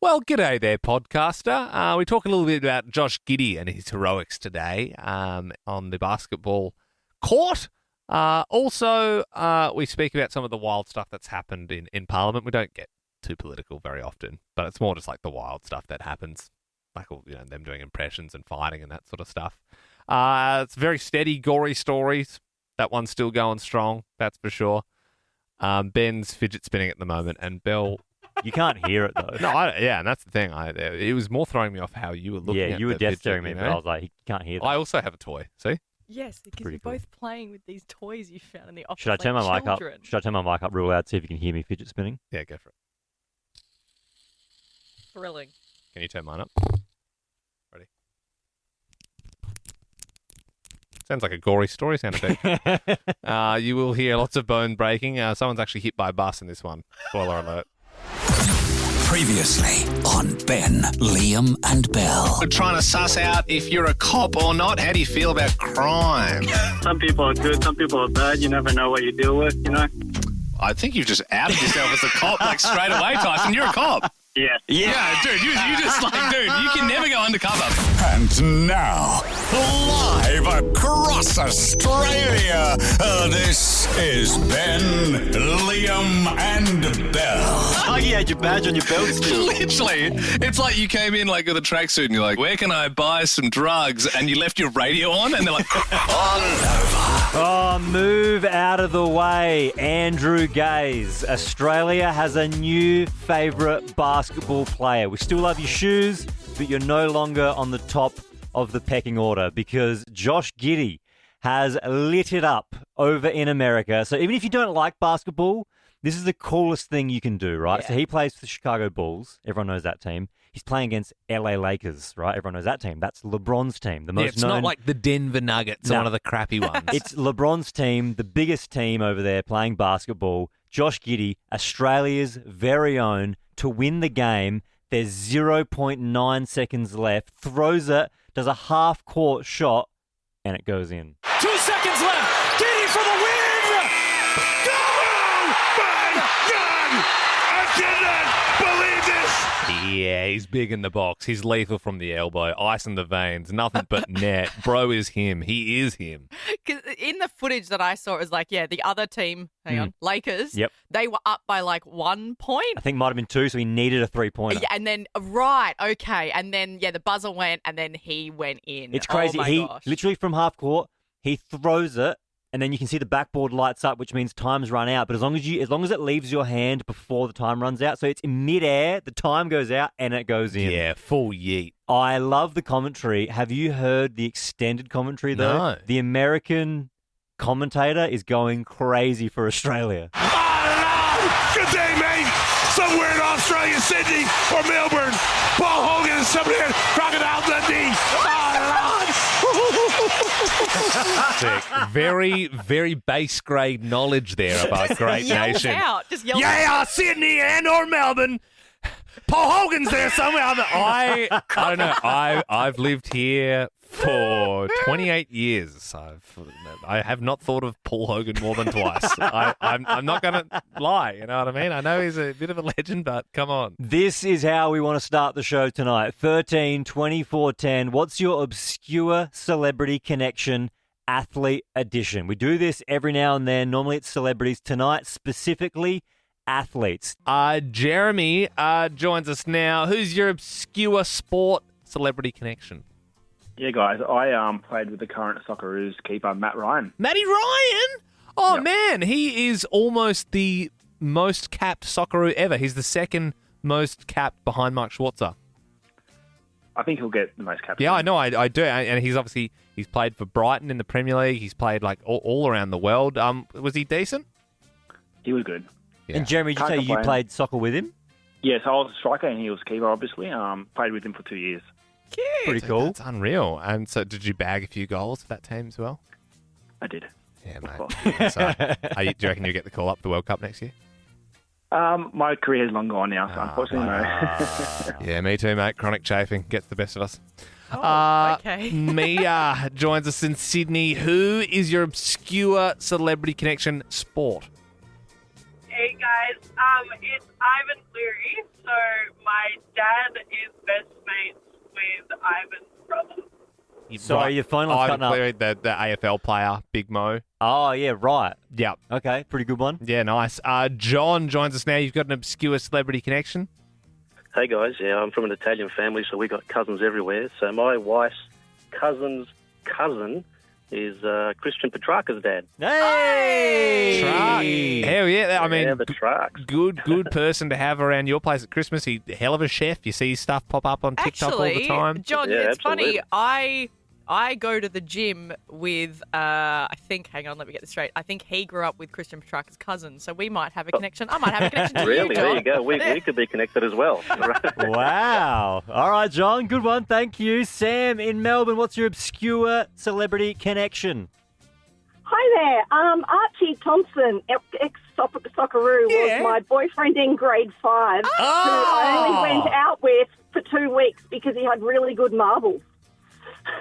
Well, g'day there, podcaster. We talk a little bit about Josh Giddy and his heroics today on the basketball court. Also, we speak about some of the wild stuff that's happened in Parliament. We don't get too political very often, but it's more just like the wild stuff that happens, like them doing impressions and fighting and that sort of stuff. It's very steady, gory stories. That one's still going strong, that's for sure. Ben's fidget spinning at the moment, and Bell... You can't hear it, though. No, and that's the thing. It was more throwing me off how you were looking at you were the dead fidget, staring me, but I was like, he can't hear that. I also have a toy, see? Yes, because Pretty you're cool. both playing with these toys you found in the office. Should I turn my mic up? children. Should I turn my mic up real loud, see if you can hear me fidget spinning? Yeah, go for it. Thrilling. Can you turn mine up? Ready? Sounds like a gory story sound effect. You will hear lots of bone breaking. Someone's actually hit by a bus in this one. Spoiler alert. Previously on Ben, Liam and Bell. We're trying to suss out if you're a cop or not. How do you feel about crime? Some people are good, some people are bad. You never know what you deal with, you know? I think you've just outed yourself as a cop, like straight away, Tyson. You're a cop. Yeah. Yeah, dude, you just like, dude, you can never go undercover. And now, live across Australia, this is Ben, Liam and Bell. Oh, you had your badge on your belt still. Literally, it's like you came in like with a tracksuit and you're like, where can I buy some drugs? And you left your radio on and they're like, On over. Oh, move out of the way, Andrew Gaze. Australia has a new favourite basketball player. We still love your shoes, but you're no longer on the top of the pecking order because Josh Giddy has lit it up over in America. So even if you don't like basketball, this is the coolest thing you can do, right? Yeah. So he plays for the Chicago Bulls. Everyone knows that team. He's playing against LA Lakers, right? Everyone knows that team. That's LeBron's team. The most It's known... not like the Denver Nuggets or No. one of the crappy ones. It's LeBron's team, the biggest team over there playing basketball. Josh Giddy, Australia's very own, to win the game. There's 0.9 seconds left. Throws it, does a half-court shot, and it goes in. 2 seconds left. Giddy for the win. Go! My God! I cannot believe this. Yeah, he's big in the box. He's lethal from the elbow. Ice in the veins. Nothing but net. Bro is him. He is him. Because in the footage that I saw, it was like, the other team, Lakers, Yep. they were up by like 1 point. I think might have been 2, so he needed a three-pointer. Yeah, and then, right, okay. And then, the buzzer went, and then he went in. It's crazy. Oh, my He gosh. literally from half-court, he throws it, and then you can see the backboard lights up, which means time's run out. But as long as it leaves your hand before the time runs out, so it's in midair, the time goes out and it goes in. Yeah, full yeet. I love the commentary. Have you heard the extended commentary though? No. The American commentator is going crazy for Australia. Good day, mate. Somewhere in Australia, Sydney or Melbourne, Paul Hogan is somebody here, Crocodile Dundee. Sick. Very, very base grade knowledge there of our great Yells nation. out. Just yells Yeah, Sydney and or Melbourne. Paul Hogan's there somewhere. I don't know. I've lived here for 28 years. I have not thought of Paul Hogan more than twice. I'm not going to lie. You know what I mean? I know he's a bit of a legend, but come on. This is how we want to start the show tonight. 13 24 10. What's your obscure celebrity connection? Athlete edition. We do this every now and then. Normally it's celebrities. Tonight, specifically, athletes. Jeremy joins us now. Who's your obscure sport celebrity connection? Yeah, guys, I played with the current Socceroos keeper, Matt Ryan. Matty Ryan? Oh, Yep. man. He is almost the most capped Socceroo ever. He's the second most capped behind Mike Schwarzer. I think he'll get the most caps. Yeah, I know. I do. And he's played for Brighton in the Premier League. He's played like all around the world. Was he decent? He was good. Yeah. And Jeremy, did you Can't say you complain. played soccer with him? Yeah, so I was a striker and he was a keeper, obviously. Played with him for 2 years. Cute. Pretty cool. That's unreal. And so did you bag a few goals for that team as well? I did. Yeah, course. mate. So, do you reckon you'll get the call up for the World Cup next year? My career is long gone now, so unfortunately, no. Yeah, me too, mate. Chronic chafing gets the best of us. Oh, okay. Mia joins us in Sydney. Who is your obscure celebrity connection sport? Yeah, Hey guys, it's Ivan Cleary. So my dad is best mates with Ivan's brother. Sorry, your phone line's Ivan cutting up. Cleary, the AFL player, Big Mo. Oh, yeah, right. Yep. Okay, pretty good one. Yeah, nice. John joins us now. You've got an obscure celebrity connection. Hey guys, yeah, I'm from an Italian family, so we got cousins everywhere. So my wife's cousin's cousin is Christian Petrarca's dad. Hey! Truck. Hell yeah. I mean, Yeah, the trucks. good person to have around your place at Christmas. He's a hell of a chef. You see his stuff pop up on TikTok all the Actually, time. John, Yeah, it's absolutely. funny. I go to the gym with, I think, hang on, let me get this straight. I think he grew up with Christian Petrarca's cousin, so we might have a connection. I might have a connection to Really? you, There John. you go. We could be connected as well. Wow. All right, John, good one. Thank you. Sam in Melbourne, what's your obscure celebrity connection? Hi there. Archie Thompson, ex-Socceroo, was my boyfriend in grade 5, who I only went out with for 2 weeks because he had really good marbles.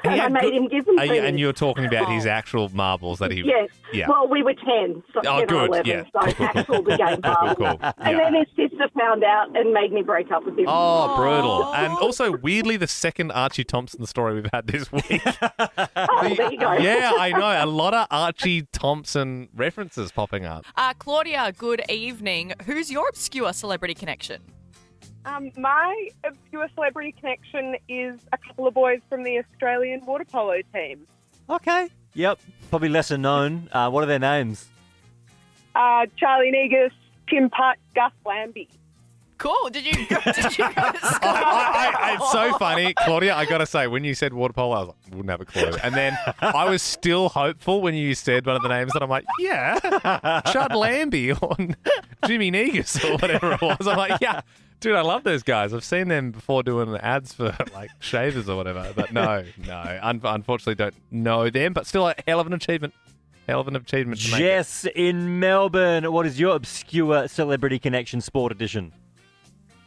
And I made him give them to me. And you're talking about his actual marbles that he... Yes. Yeah. Well, we were 10, so Oh, 10 good. or 11, Yeah. so actual became marbles. Cool. And Yeah. then his sister found out and made me break up with him. Oh, brutal. And also, weirdly, the second Archie Thompson story we've had this week. Oh, there you go. Yeah, I know. A lot of Archie Thompson references popping up. Claudia, good evening. Who's your obscure celebrity connection? My obscure celebrity connection is a couple of boys from the Australian water polo team. Okay. Yep. Probably lesser known. What are their names? Charlie Negus, Tim Putt, Gus Lambie. Cool. Did you go to school? It's so funny, Claudia. I gotta say, when you said water polo, I was like, wouldn't have a clue. And then I was still hopeful when you said one of the names, and I'm like, yeah, Chud Lambie on Jimmy Negus or whatever it was. I'm like, yeah, dude, I love those guys. I've seen them before doing ads for like shavers or whatever. But no, unfortunately, don't know them. But still, a hell of an achievement. Hell of an achievement. To make it. Jess in Melbourne, what is your obscure celebrity connection sport edition?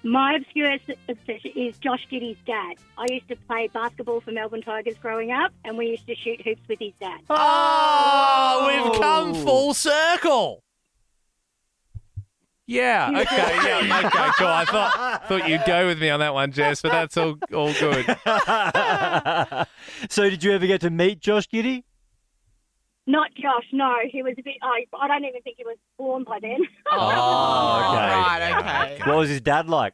My obscure obsession is Josh Giddy's dad. I used to play basketball for Melbourne Tigers growing up, and we used to shoot hoops with his dad. Oh, we've come full circle. Yeah. Okay. Yeah. Okay. Cool. I thought you'd go with me on that one, Jess, but that's all good. So, did you ever get to meet Josh Giddy? Not Josh, no. He was a bit... I don't even think he was born by then. Oh, okay. Right, okay. What was his dad like?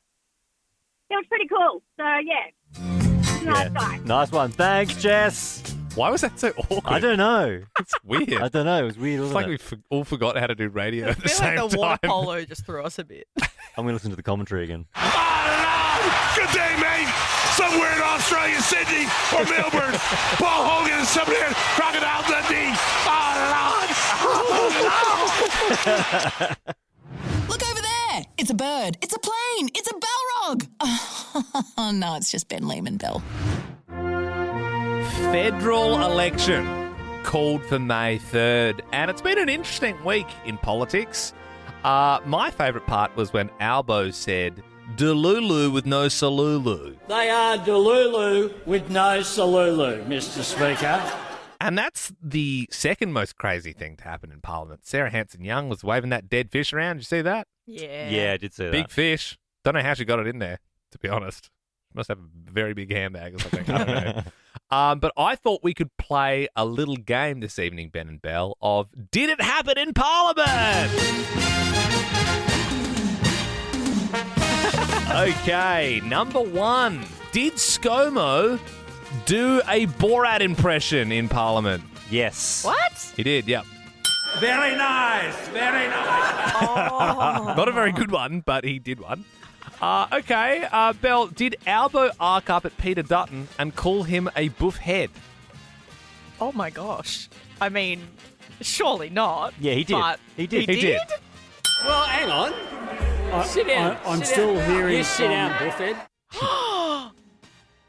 It was pretty cool. So, yeah. Nice guy. Nice one. Thanks, Jess. Why was that so awkward? I don't know. It's weird. I don't know. It was weird, It's wasn't like it? we all forgot how to do radio I at the feel same like the water time. polo just threw us a bit. I'm going to listen to the commentary again. Good day, mate. Somewhere in Australia, Sydney or Melbourne, Paul Hogan is somewhere in Crocodile Dundee. Oh, Lord. Look over there. It's a bird. It's a plane. It's a Balrog. Oh, no, it's just Ben Lehman Bell. Federal election called for May 3rd, and it's been an interesting week in politics. My favourite part was when Albo said, Delulu with no Salulu. They are Delulu with no Salulu, Mr. Speaker. And that's the second most crazy thing to happen in Parliament. Sarah Hanson-Young was waving that dead fish around. Did you see that? Yeah. Yeah, I did see that. Big fish. Don't know how she got it in there, to be honest. Must have a very big handbag or something. I don't know. But I thought we could play a little game this evening, Ben and Belle, of Did It Happen in Parliament? Okay, number one. Did ScoMo do a Borat impression in Parliament? Yes. What? He did, yep. Very nice. Very nice. Not a very good one, but he did one. Okay, Belle, did Albo arc up at Peter Dutton and call him a buff head? Oh, my gosh. I mean, surely not. Yeah, he did. But He did. He did? Well, hang on. Sit down. I'm Sit still down. hearing You sit from- down, Buffett.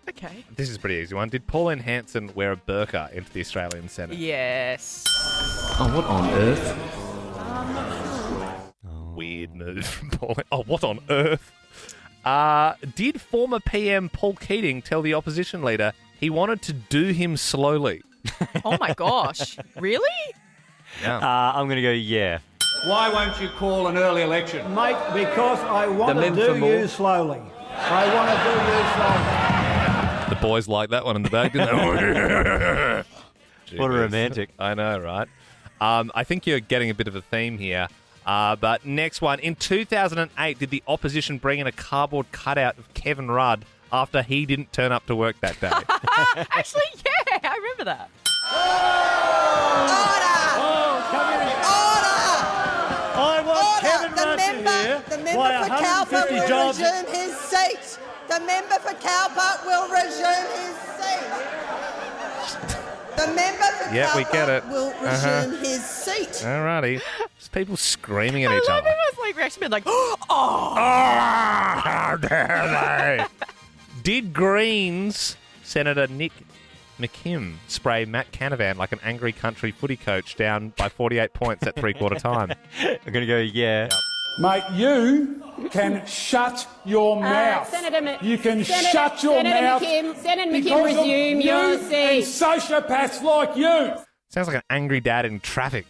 Okay. This is a pretty easy one. Did Pauline Hanson wear a burqa into the Australian Senate? Yes. Oh, what on earth? Weird move from Pauline. Oh, what on earth? Did former PM Paul Keating tell the opposition leader he wanted to do him slowly? Oh, my gosh. Really? Yeah. I'm going to go, yeah. Why won't you call an early election? Mate, because I want to do you slowly. I want to do you slowly. The boys like that one in the back, didn't they? What a romantic. I know, right? I think you're getting a bit of a theme here. But next one. In 2008, did the opposition bring in a cardboard cutout of Kevin Rudd after he didn't turn up to work that day? Actually, yeah, I remember that. I want Kevin Rudd here. The member for Cowper will resume his seat. The member for Cowper will resume his seat. The member for Yep, we get it. Cowper will resume his seat. Alrighty. There's people screaming at I each love other. everyone's like reaction being like, oh. How dare they? Did Greens Senator Nick McKim spray Matt Canavan like an angry country footy coach down by 48 points at three-quarter time? I'm going to go, yeah. Yep. Mate, you can shut your mouth. You can shut your mouth. Senator McKim, because resume of your you seat. and sociopaths like you. Sounds like an angry dad in traffic.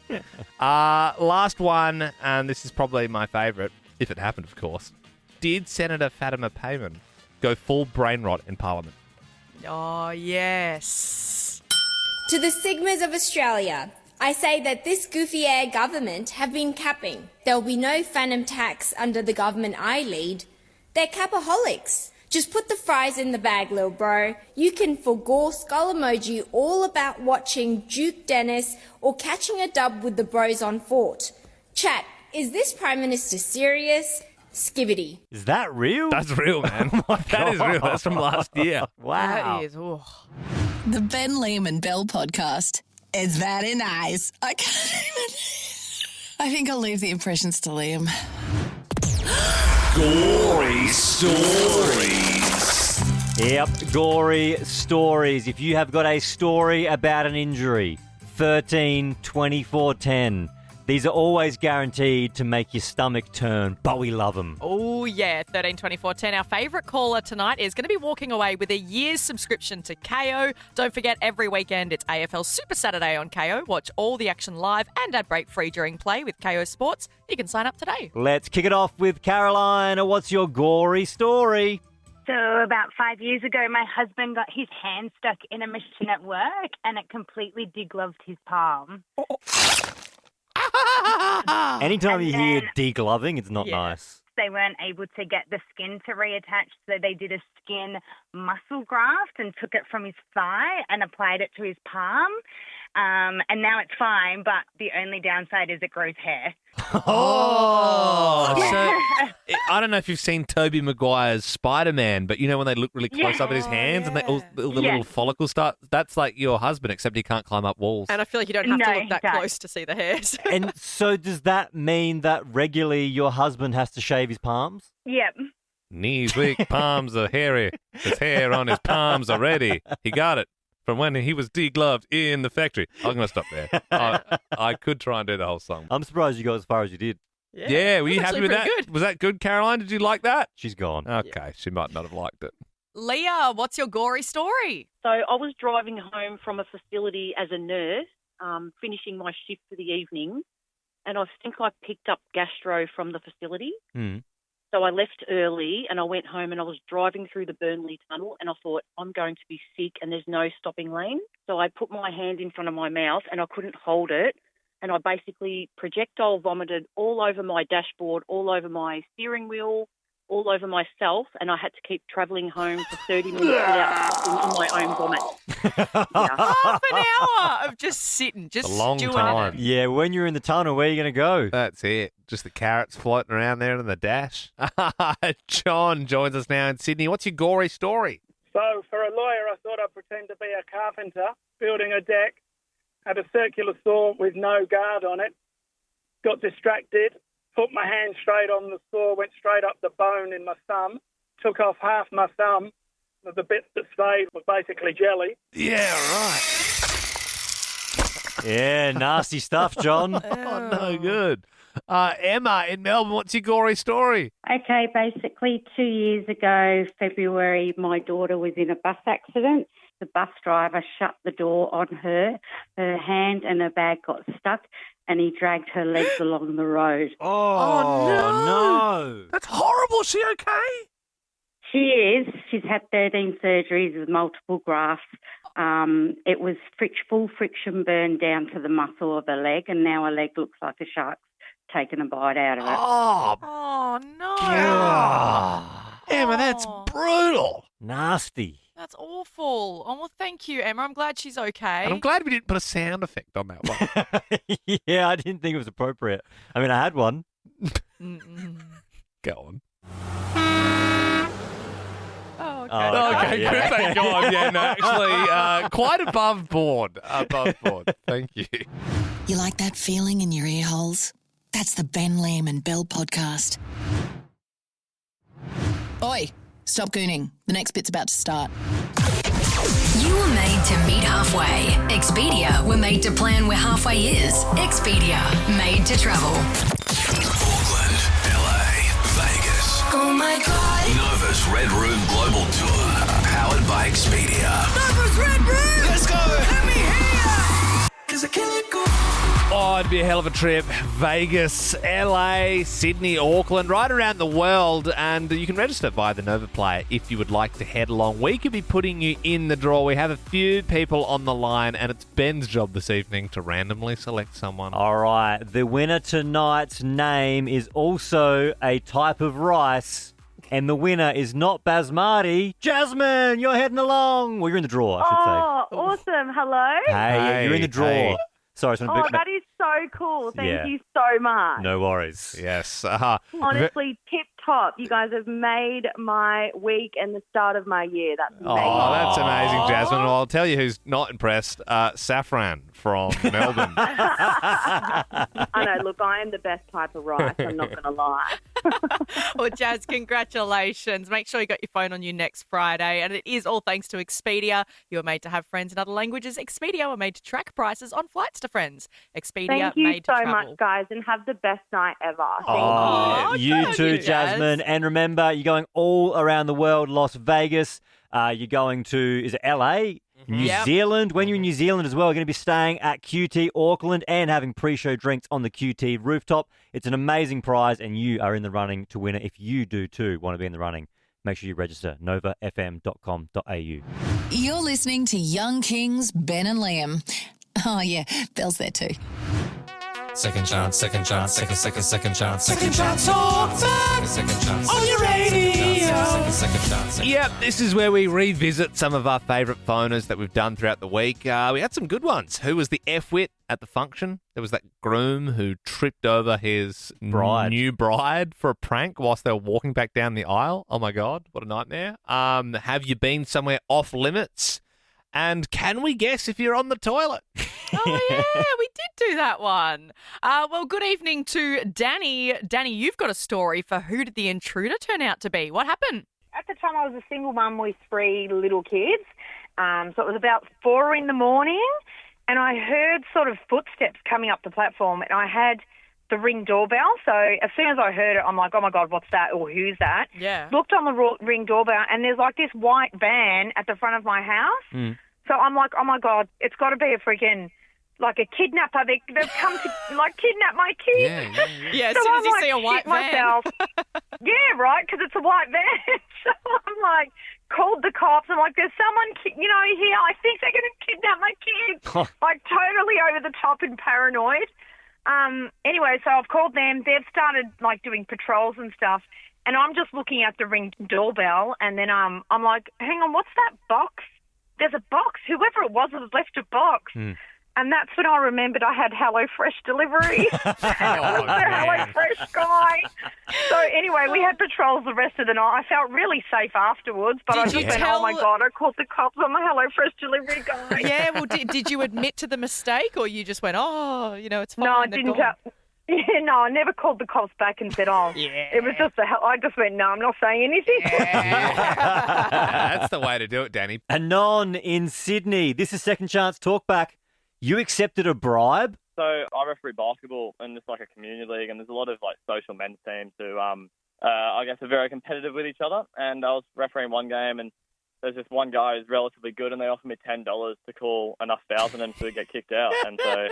Last one, and this is probably my favourite, if it happened, of course. Did Senator Fatima Payman go full brain rot in Parliament? Oh, yes. To the Sigmas of Australia, I say that this goofy air government have been capping. There'll be no phantom tax under the government I lead. They're capaholics. Just put the fries in the bag, lil bro. You can forgo skull emoji all about watching Duke Dennis or catching a dub with the bros on Fort. Chat, is this Prime Minister serious? Skibbity. Is that real? That's real, man. That is real. That's from last year. Wow. That is, oh. The Ben Lehman Bell podcast. It's very nice. I can't even... I think I'll leave the impressions to Liam. Gory stories. Yep, gory stories. If you have got a story about an injury, 13, 24, 10. These are always guaranteed to make your stomach turn, but we love them. Oh, yeah, 13, 24, 10. Our favourite caller tonight is going to be walking away with a year's subscription to KO. Don't forget, every weekend it's AFL Super Saturday on KO. Watch all the action live and ad break free during play with KO Sports. You can sign up today. Let's kick it off with Caroline. What's your gory story? So about 5 years ago, my husband got his hand stuck in a machine at work and it completely degloved his palm. Anytime you hear degloving, it's not nice. They weren't able to get the skin to reattach, so they did a skin muscle graft and took it from his thigh and applied it to his palm. And now it's fine, but the only downside is it grows hair. Oh, so I don't know if you've seen Tobey Maguire's Spider-Man, but you know when they look really close up at his hands and the little follicles start, that's like your husband, except he can't climb up walls. And I feel like you don't have to look that close to see the hairs. And so does that mean that regularly your husband has to shave his palms? Yep. Knees weak, palms are hairy. There's hair on his palms already. He got it from when he was degloved in the factory. I'm going to stop there. I could try and do the whole song. I'm surprised you got as far as you did. Yeah, were you happy with that? Good. Was that good, Caroline? Did you like that? She's gone. Okay, she might not have liked it. Leah, what's your gory story? So I was driving home from a facility as a nurse, finishing my shift for the evening, and I think I picked up gastro from the facility. Mm. So I left early and I went home and I was driving through the Burnley Tunnel and I thought, I'm going to be sick and there's no stopping lane. So I put my hand in front of my mouth and I couldn't hold it. And I basically projectile vomited all over my dashboard, all over my steering wheel, all over myself, and I had to keep travelling home for 30 minutes without stopping in my own vomit. Half an hour of just sitting, just a long stewing time. in it. Yeah, when you're in the tunnel, where are you going to go? That's it. Just the carrots floating around there in the dash. John joins us now in Sydney. What's your gory story? So, for a lawyer, I thought I'd pretend to be a carpenter, building a deck, had a circular saw with no guard on it, got distracted, put my hand straight on the saw, went straight up the bone in my thumb, took off half my thumb. The bit that stayed was basically jelly. Yeah, right. Yeah, nasty stuff, John. Oh, no good. Emma in Melbourne, what's your gory story? Okay, basically 2 years ago, February, my daughter was in a bus accident. The bus driver shut the door on her. Her hand and her bag got stuck and he dragged her legs along the road. Oh, no. That's horrible. Is she okay? She is. She's had 13 surgeries with multiple grafts. It was full friction burn down to the muscle of her leg, and now her leg looks like a shark's taken a bite out of it. Oh, no. Emma, that's brutal. Nasty. That's awful. Oh, well, thank you, Emma. I'm glad she's okay. And I'm glad we didn't put a sound effect on that one. Yeah, I didn't think it was appropriate. I mean, I had one. Go on. Oh, okay. Okay, yeah. good. Thank God. Yeah, no, actually, quite above board. Thank you. You like that feeling in your ear holes? That's the Ben, Liam and Bell podcast. Oi, stop gooning. The next bit's about to start. You were made to meet halfway. Expedia were made to plan where halfway is. Expedia, made to travel. Auckland, LA, Vegas. Oh my God. Nova's Red Room Global Tour. Powered by Expedia. Nova's Red Room. Let's go. Let me hear. 'Cause I can't go. Oh, it'd be a hell of a trip. Vegas, LA, Sydney, Auckland, right around the world. And you can register via the Nova Player if you would like to head along. We could be putting you in the draw. We have a few people on the line, and it's Ben's job this evening to randomly select someone. All right. The winner tonight's name is also a type of rice. And the winner is not basmati. Jasmine, you're heading along. Well, you're in the draw, I should say. Oh, awesome. Hello. Hey, you're in the draw. Hey. Sorry, it's Oh, that is so cool. Thank Yeah. you so much. No worries. Yes. Honestly, tip top. You guys have made my week and the start of my year. That's amazing. Oh, that's amazing, Jasmine. Well, I'll tell you who's not impressed. Saffron from Melbourne. I know. Look, I am the best type of rice. I'm not going to lie. Well, Jazz, congratulations. Make sure you got your phone on you next Friday. And it is all thanks to Expedia. You are made to have friends in other languages. Expedia are made to track prices on flights to friends. Expedia Thank you made to so travel. much, guys, and have the best night ever. Oh, Thank you too, Jasmine. And remember, you're going all around the world, Las Vegas. You're going to, is it LA? New Yep. Zealand. When you're in New Zealand as well, you're going to be staying at QT Auckland and having pre-show drinks on the QT rooftop. It's an amazing prize, and you are in the running to win it. If you do too want to be in the running, make sure you register, novafm.com.au. You're listening to Young Kings, Ben and Liam. Oh, yeah, Bell's there too. Second chance, second chance, second chance. Second chance talkback Second chance. on your radio. Second chance. Yep, this is where we revisit some of our favourite phoners that we've done throughout the week. We had some good ones. Who was the F-wit at the function? There was that groom who tripped over his new bride for a prank whilst they were walking back down the aisle. Oh, my God, what a nightmare. Have you been somewhere off limits? And can we guess if you're on the toilet? Oh, yeah, we did do that one. Well, good evening to Danny. Danny, you've got a story for who did the intruder turn out to be? What happened? At the time, I was a single mum with 3 little kids. So it was about 4 in the morning, and I heard sort of footsteps coming up the platform, and I had the Ring doorbell. So as soon as I heard it, I'm like, oh, my God, what's that? Or who's that? Yeah. Looked on the Ring doorbell, and there's like this white van at the front of my house. So I'm like, oh, my God, it's got to be a freaking, like a kidnapper. They've come to, like, kidnap my kids. Yeah, as So soon as I'm you like, see a white shit van. myself. Yeah, right, because it's a white van. So I'm like, called the cops. I'm like, there's someone, here. I think they're going to kidnap my kids. Like, totally over the top and paranoid. Anyway, so I've called them. They've started, like, doing patrols and stuff. And I'm just looking at the Ring doorbell. And then I'm like, hang on, what's that box? There's a box. Whoever it was has left a box. And that's when I remembered I had HelloFresh delivery. It was the HelloFresh guy. So anyway, we had patrols the rest of the night. I felt really safe afterwards, but I just went, oh my God, I called the cops on the HelloFresh delivery guy. Yeah, well, did you admit to the mistake, or you just went, oh, it's fine? No, I didn't. No, I never called the cops back and said, oh, it was just I just went, no, I'm not saying anything. That's the way to do it, Danny. Anon in Sydney. This is Second Chance Talkback. You accepted a bribe? So I referee basketball in just like a community league, and there's a lot of like social men's teams who, I guess, are very competitive with each other. And I was refereeing one game, and there's this one guy who's relatively good, and they offered me $10 to call enough fouls on him to get kicked out. And so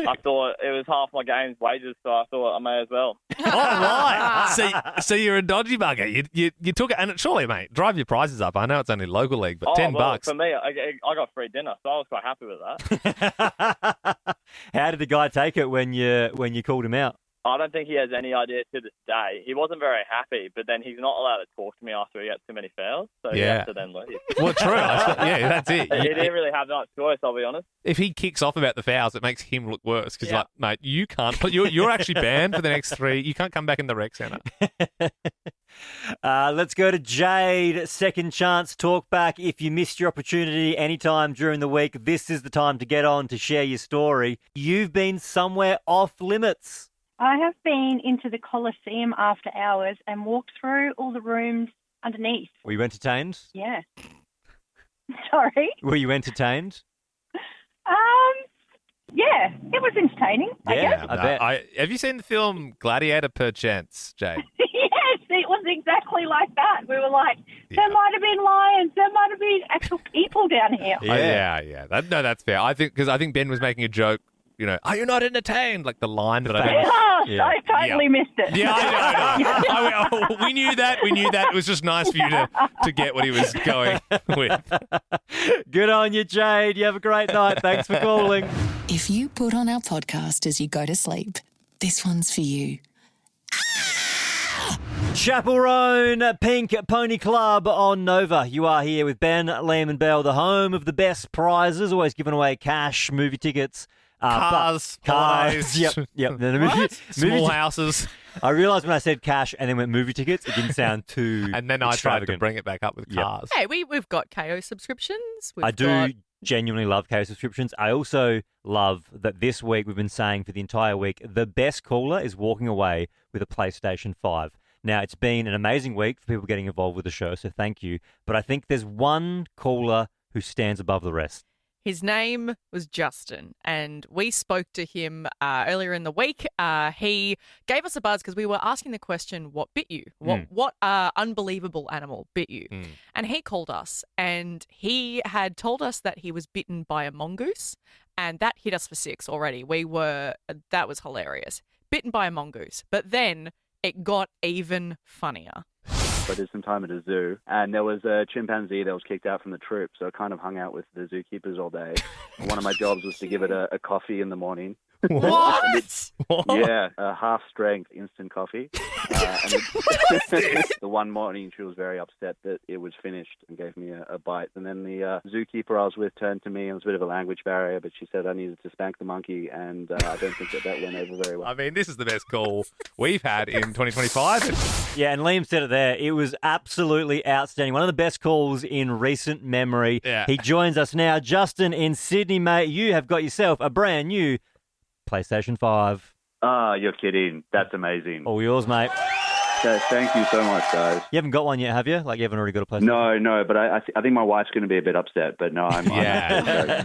I thought it was half my game's wages, so I thought I may as well. All right. So you're a dodgy bugger. You took it, and surely, mate, drive your prices up. I know it's only local league, but $10. For me, I got free dinner, so I was quite happy with that. How did the guy take it when you called him out? I don't think he has any idea to this day. He wasn't very happy, but then he's not allowed to talk to me after he gets too many fouls, so he has to then leave. Well, true. Yeah, that's it. He didn't really have much choice, I'll be honest. If he kicks off about the fouls, it makes him look worse because, like, mate, you can't. You're actually banned for the next 3. You can't come back in the rec centre. Let's go to Jade. Second chance talk back. If you missed your opportunity anytime during the week, this is the time to get on to share your story. You've been somewhere off limits. I have been into the Coliseum after hours and walked through all the rooms underneath. Were you entertained? Yeah. Sorry? Were you entertained? Yeah, it was entertaining, I guess. I bet. Have you seen the film Gladiator, perchance, Jade? Yes, it was exactly like that. We were like, there might have been lions, there might have been actual people down here. Yeah. That's fair. I think Ben was making a joke. You know, are you not entertained? Like the line that I totally missed it. Yeah, I know. We knew that. It was just nice for you to get what he was going with. Good on you, Jade. You have a great night. Thanks for calling. If you put on our podcast as you go to sleep, this one's for you. Chaperone Pink Pony Club on Nova. You are here with Ben, Liam and Bell, the home of the best prizes, always giving away cash, movie tickets. Cars. Yep. Small houses. I realised when I said cash and then went movie tickets, it didn't sound too And then I tried to bring it back up with cars. Hey, we've got KO subscriptions. I do genuinely love KO subscriptions. I also love that this week we've been saying for the entire week, the best caller is walking away with a PlayStation 5. Now, it's been an amazing week for people getting involved with the show, so thank you. But I think there's one caller who stands above the rest. His name was Justin, and we spoke to him earlier in the week. He gave us a buzz because we were asking the question, what bit you? What unbelievable animal bit you? And he called us, and he had told us that he was bitten by a mongoose, and that hit us for 6 already. That was hilarious. Bitten by a mongoose. But then it got even funnier. I did some time at a zoo, and there was a chimpanzee that was kicked out from the troop, so I kind of hung out with the zookeepers all day. And one of my jobs was to give it a coffee in the morning. What? Yeah, a half-strength instant coffee. The one morning she was very upset that it was finished and gave me a bite. And then the zookeeper I was with turned to me, and it was a bit of a language barrier, but she said I needed to spank the monkey, and I don't think that went over very well. I mean, this is the best call we've had in 2025. Yeah, and Liam said it there. It was absolutely outstanding. One of the best calls in recent memory. Yeah. He joins us now. Justin in Sydney, mate. You have got yourself a brand new PlayStation 5. You're kidding. That's amazing. All yours, mate. Thank you so much, guys. You haven't got one yet, have you? Like, you haven't already got a PlayStation? No, but I think my wife's going to be a bit upset, but no, I'm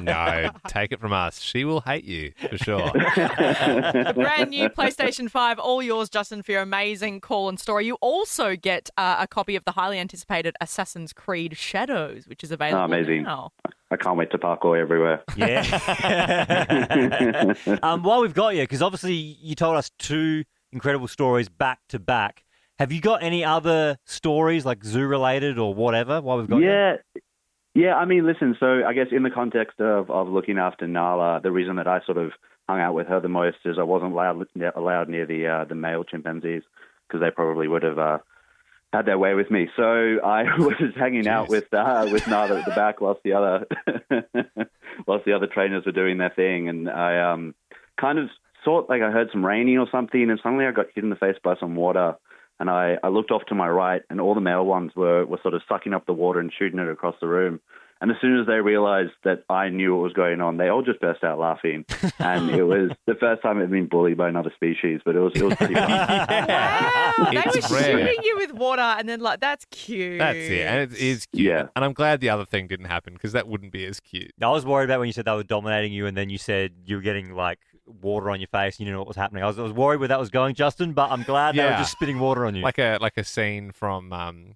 no, take it from us. She will hate you, for sure. A brand new PlayStation 5, all yours, Justin, for your amazing call and story. You also get a copy of the highly anticipated Assassin's Creed Shadows, which is available amazing. now. I can't wait to parkour everywhere. Yeah. While we've got you, because obviously you told us 2 incredible stories back to back. Have you got any other stories, like zoo-related or whatever, while we've got you? Yeah, I mean, listen, so I guess in the context of looking after Nala, the reason that I sort of hung out with her the most is I wasn't allowed near the male chimpanzees because they probably would have had their way with me. So I was hanging out with Nala at the back whilst the other trainers were doing their thing, and I kind of thought like I heard some raining or something, and suddenly I got hit in the face by some water. And I looked off to my right, and all the male ones were sort of sucking up the water and shooting it across the room. And as soon as they realized that I knew what was going on, they all just burst out laughing. And it was the first time I'd been bullied by another species, but it was pretty fun. Wow, they were It's rare. shooting you with water, and then that's cute. That's it, and it is cute. Yeah. And I'm glad the other thing didn't happen because that wouldn't be as cute. I was worried about when you said they were dominating you, and then you said you were getting like water on your face and you didn't know what was happening. I was worried where that was going, Justin, but I'm glad they were just spitting water on you. Like a scene from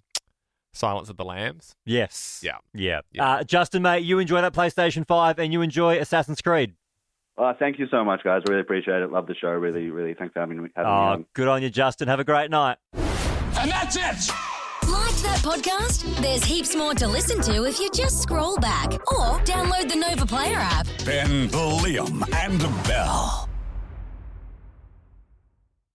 Silence of the Lambs. Yes. Yeah. Justin, mate, you enjoy that PlayStation 5 and you enjoy Assassin's Creed. Thank you so much, guys. Really appreciate it. Love the show. Really, really. Thanks for having me on. Good on you, Justin. Have a great night. And that's it. Like that podcast? There's heaps more to listen to if you just scroll back or download the Nova Player app. Ben, Liam, and Bell.